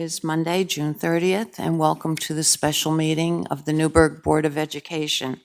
Is Monday, June 30th, and welcome to the special meeting of the Newburgh Board of Education.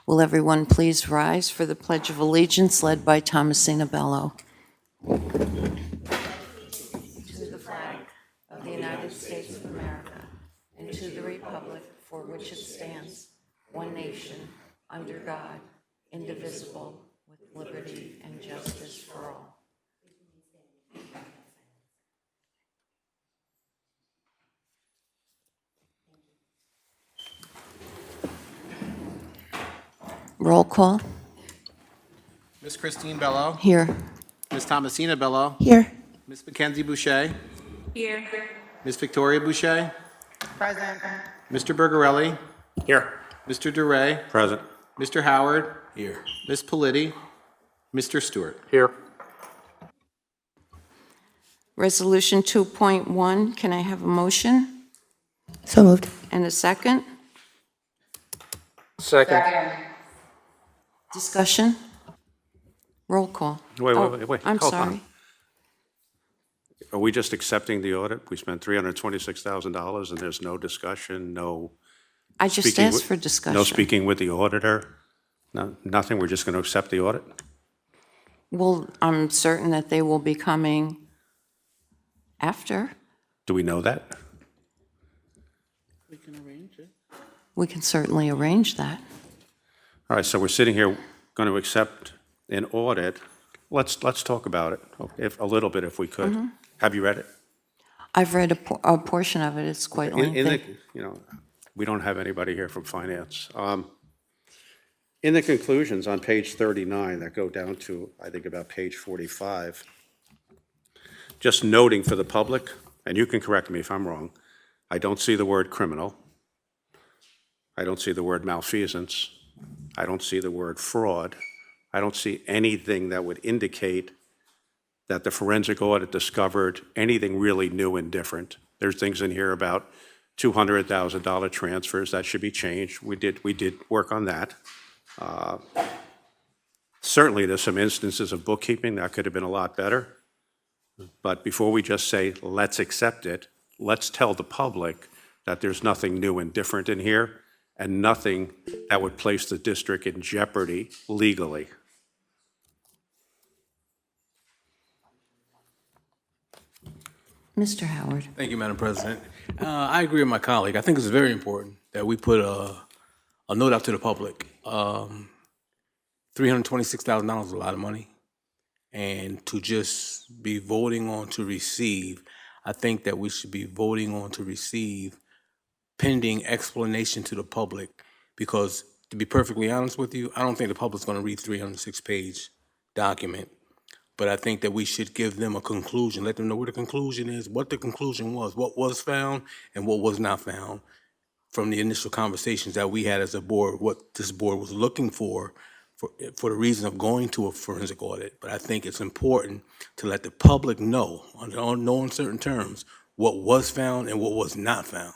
Will everyone please rise for the Pledge of Allegiance led by Thomasina Bello? To the flag of the United States of America and to the republic for which it stands, one nation, under God, indivisible, with liberty and justice for all. Roll call. Ms. Christine Bello. Here. Ms. Thomasina Bello. Here. Ms. Mackenzie Boucher. Here. Ms. Victoria Boucher. Present. Mr. Bergarelli. Here. Mr. Duray. Present. Mr. Howard. Here. Ms. Politi. Mr. Stewart. Here. Resolution 2.1, can I have a motion So moved. and a second? Second. Discussion? Roll call. Wait. I'm Hold on. sorry. Are we just accepting the audit? We spent $326,000 and there's no discussion, no I just speaking asked with- for discussion. no speaking with the auditor? No, nothing, we're just going to accept the audit? Well, I'm certain that they will be coming after. Do we know that? We can certainly arrange that. All right, so we're sitting here going to accept an audit. Let's talk about it a little bit if we could. Mm-hmm. Have you read it? I've read a portion of it. It's quite lengthy. We don't have anybody here from finance. In the conclusions on page 39 that go down to, I think, about page 45, just noting for the public, and you can correct me if I'm wrong, I don't see the word criminal. I don't see the word malfeasance. I don't see the word fraud. I don't see anything that would indicate that the forensic audit discovered anything really new and different. There's things in here about $200,000 transfers that should be changed. We did work on that. Certainly, there's some instances of bookkeeping that could have been a lot better. But before we just say, let's accept it, let's tell the public that there's nothing new and different in here and nothing that would place the district in jeopardy legally. Mr. Howard. Thank you, Madam President. I agree with my colleague. I think it's very important that we put a note out to the public. $326,000 is a lot of money. And to just be voting on to receive, I think that we should be voting on to receive pending explanation to the public. Because to be perfectly honest with you, I don't think the public's going to read 306-page document. But I think that we should give them a conclusion, let them know what the conclusion is, what the conclusion was, what was found and what was not found from the initial conversations that we had as a board, what this board was looking for the reason of going to a forensic audit. But I think it's important to let the public know, under no uncertain terms, what was found and what was not found.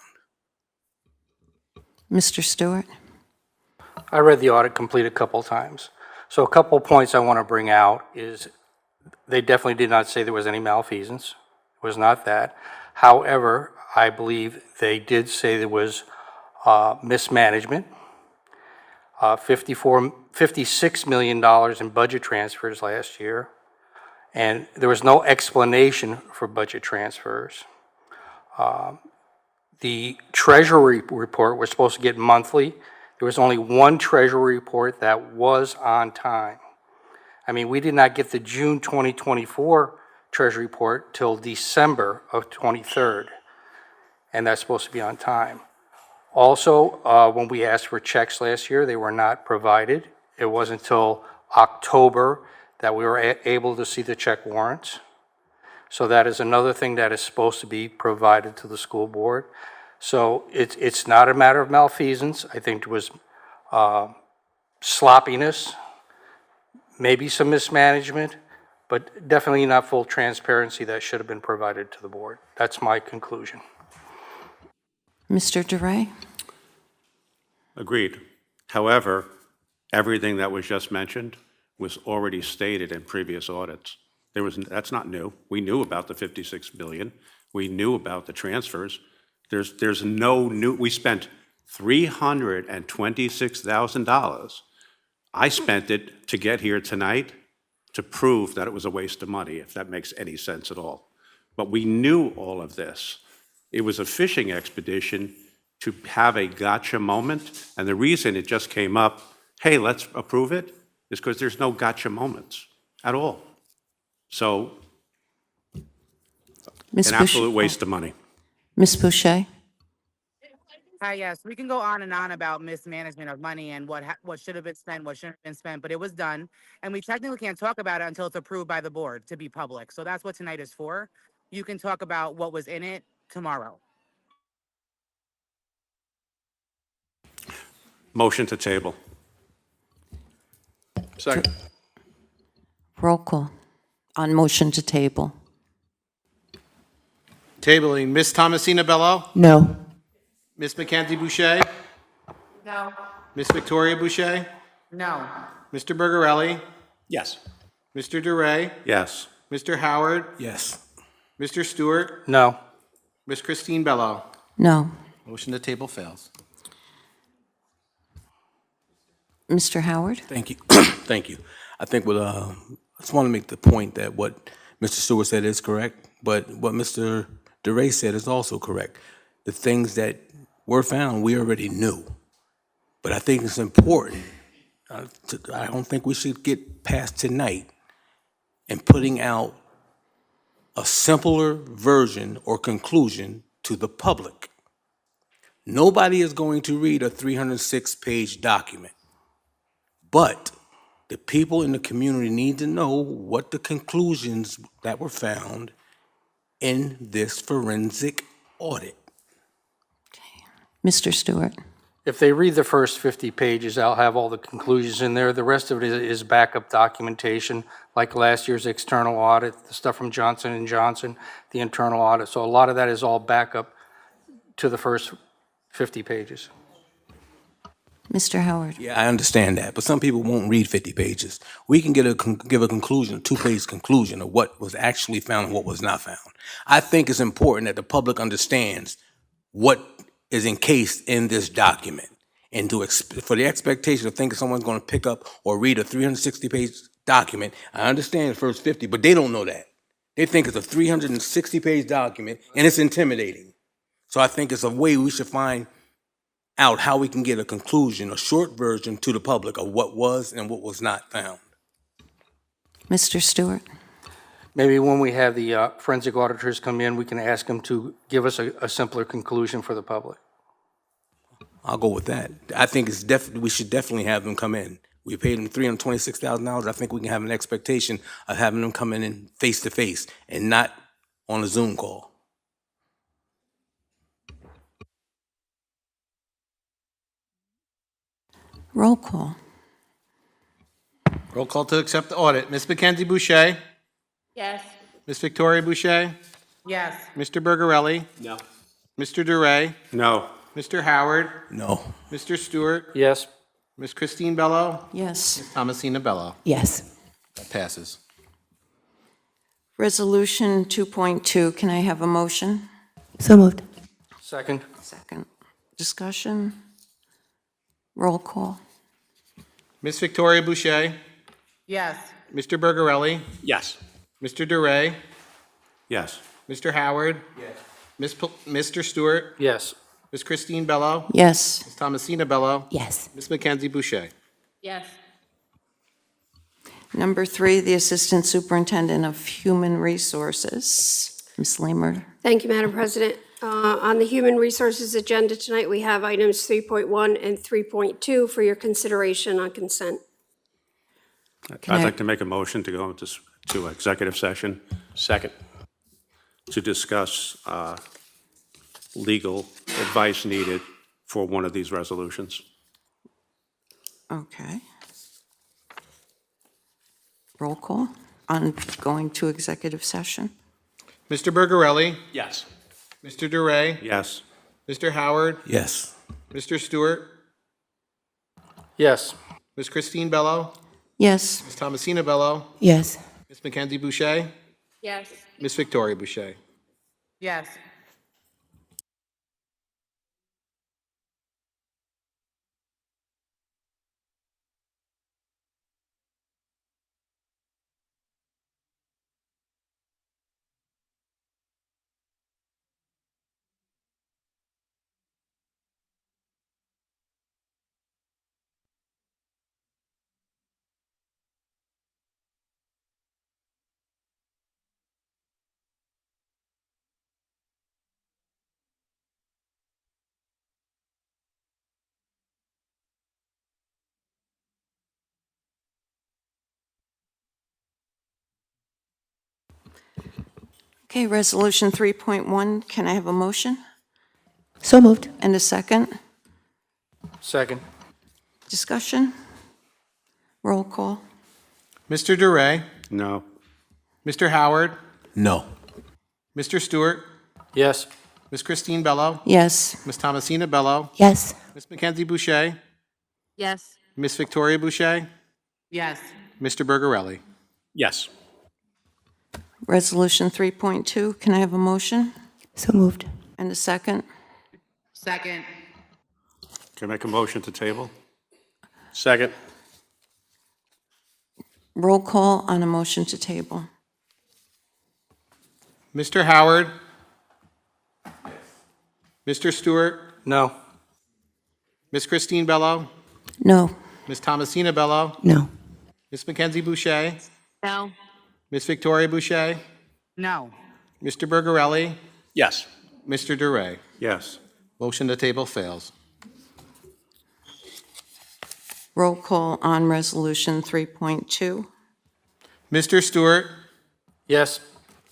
Mr. Stewart. I read the audit complete a couple times. So a couple points I want to bring out is they definitely did not say there was any malfeasance. It was not that. However, I believe they did say there was mismanagement. $56 million in budget transfers last year, and there was no explanation for budget transfers. The Treasury report was supposed to get monthly. There was only one Treasury report that was on time. I mean, we did not get the June 2024 Treasury report till December of 23rd, and that's supposed to be on time. Also, when we asked for checks last year, they were not provided. It wasn't until October that we were able to see the check warrants. So that is another thing that is supposed to be provided to the school board. So it's not a matter of malfeasance. I think it was sloppiness, maybe some mismanagement, but definitely not full transparency that should have been provided to the board. That's my conclusion. Mr. Duray. Agreed. However, everything that was just mentioned was already stated in previous audits. That's not new. We knew about the $56 billion. We knew about the transfers. There's no new, we spent $326,000. I spent it to get here tonight to prove that it was a waste of money, if that makes any sense at all. But we knew all of this. It was a fishing expedition to have a gotcha moment, and the reason it just came up, hey, let's approve it, is because there's no gotcha moments at all. So, Ms. an absolute waste of money. Ms. Boucher? Hi, yes, we can go on and on about mismanagement of money and what should have been spent, what shouldn't have been spent, but it was done. And we technically can't talk about it until it's approved by the board to be public. So that's what tonight is for. You can talk about what was in it tomorrow. Motion to table. Second. Roll call on motion to table. Tabling, Ms. Thomasina Bello, No. Ms. Mackenzie Boucher, No. Ms. Victoria Boucher, No. Mr. Bergarelli, Yes. Mr. DeRay, Yes. Mr. Howard, Yes. Mr. Stewart, No. Ms. Christine Bello. No. Motion to table fails. Mr. Howard? Thank you. Thank you. I think I just want to make the point that what Mr. Stewart said is correct, but what Mr. DeRay said is also correct. The things that were found, we already knew. But I think it's important. I don't think we should get past tonight and putting out a simpler version or conclusion to the public. Nobody is going to read a 306-page document. But the people in the community need to know what the conclusions that were found in this forensic audit. Mr. Stewart? If they read the first 50 pages, I'll have all the conclusions in there. The rest of it is backup documentation, like last year's external audit, the stuff from Johnson & Johnson, the internal audit. So a lot of that is all backup to the first 50 pages. Mr. Howard? Yeah, I understand that, but some people won't read 50 pages. We can give a conclusion, a two-page conclusion of what was actually found and what was not found. I think it's important that the public understands what is encased in this document, and for the expectation of thinking someone's going to pick up or read a 360-page document. I understand the first 50, but they don't know that. They think it's a 360-page document, and it's intimidating. So I think it's a way we should find out how we can get a conclusion, a short version to the public of what was and what was not found. Mr. Stewart? Maybe when we have the forensic auditors come in, we can ask them to give us a simpler conclusion for the public. I'll go with that. I think we should definitely have them come in. We paid them $326,000. I think we can have an expectation of having them come in face to face and not on a Zoom call. Roll call. Roll call to accept the audit. Ms. Mackenzie Boucher, Yes. Ms. Victoria Boucher, Yes. Mr. Bergarelli, No. Mr. DeRay, No. Mr. Howard, No. Mr. Stewart, Yes. Ms. Christine Bello, Yes. Thomasina Bello. Yes. That passes. Resolution 2.2, can I have a motion? So moved. Second. Second. Discussion? Roll call. Ms. Victoria Boucher, Yes. Mr. Bergarelli, Yes. Mr. DeRay, Yes. Mr. Howard, Mr. Stewart, Yes. Ms. Christine Bello, Yes. Ms. Thomasina Bello, Yes. Ms. Mackenzie Boucher. Yes. Number 3, the Assistant Superintendent of Human Resources, Ms. Lamer. Thank you, Madam President. On the Human Resources agenda tonight, we have items 3.1 and 3.2 for your consideration on consent. I'd like to make a motion to go to executive session. Second. To discuss legal advice needed for one of these resolutions. Okay. Roll call on going to executive session. Mr. Bergarelli, Yes. Mr. DeRay, Yes. Mr. Howard, Yes. Mr. Stewart, Yes. Ms. Christine Bello, Yes. Ms. Thomasina Bello, Yes. Ms. Mackenzie Boucher, Yes. Ms. Victoria Boucher. Yes. Okay, Resolution 3.1, can I have a motion? So moved. And a second? Second. Discussion? Roll call. Mr. DeRay, No. Mr. Howard, No. Mr. Stewart, Yes. Ms. Christine Bello, Yes. Ms. Thomasina Bello, Yes. Ms. Mackenzie Boucher, Yes. Ms. Victoria Boucher, Yes. Mr. Bergarelli. Yes. Resolution 3.2, can I have a motion? So moved. And a second? Second. Can I make a motion to table? Second. Roll call on a motion to table. Mr. Howard, Mr. Stewart, No. Ms. Christine Bello, No. Ms. Thomasina Bello, No. Ms. Mackenzie Boucher, No. Ms. Victoria Boucher, No. Mr. Bergarelli, Yes. Mr. DeRay. Yes. Motion to table fails. Roll call on Resolution 3.2. Mr. Stewart, Yes.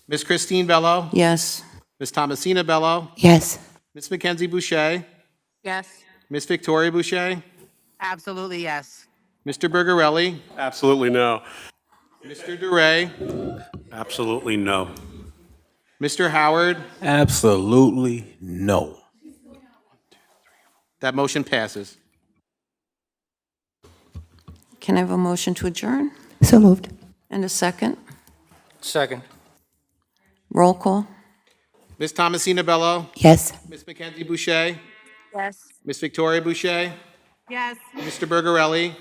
Ms. Christine Bello, Yes. Ms. Thomasina Bello, Yes. Ms. Mackenzie Boucher, Yes. Ms. Victoria Boucher, Absolutely yes. Mr. Bergarelli, Absolutely no. Mr. DeRay, Absolutely no. Mr. Howard. Absolutely no. That motion passes. Can I have a motion to adjourn? So moved. And a second? Second. Roll call. Ms. Thomasina Bello, Yes. Ms. Mackenzie Boucher, Yes. Ms. Victoria Boucher, Yes. Mr. Bergarelli,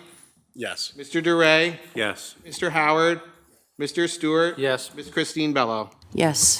Yes. Mr. DeRay, Yes. Mr. Howard, Mr. Stewart, Yes. Ms. Christine Bello. Yes.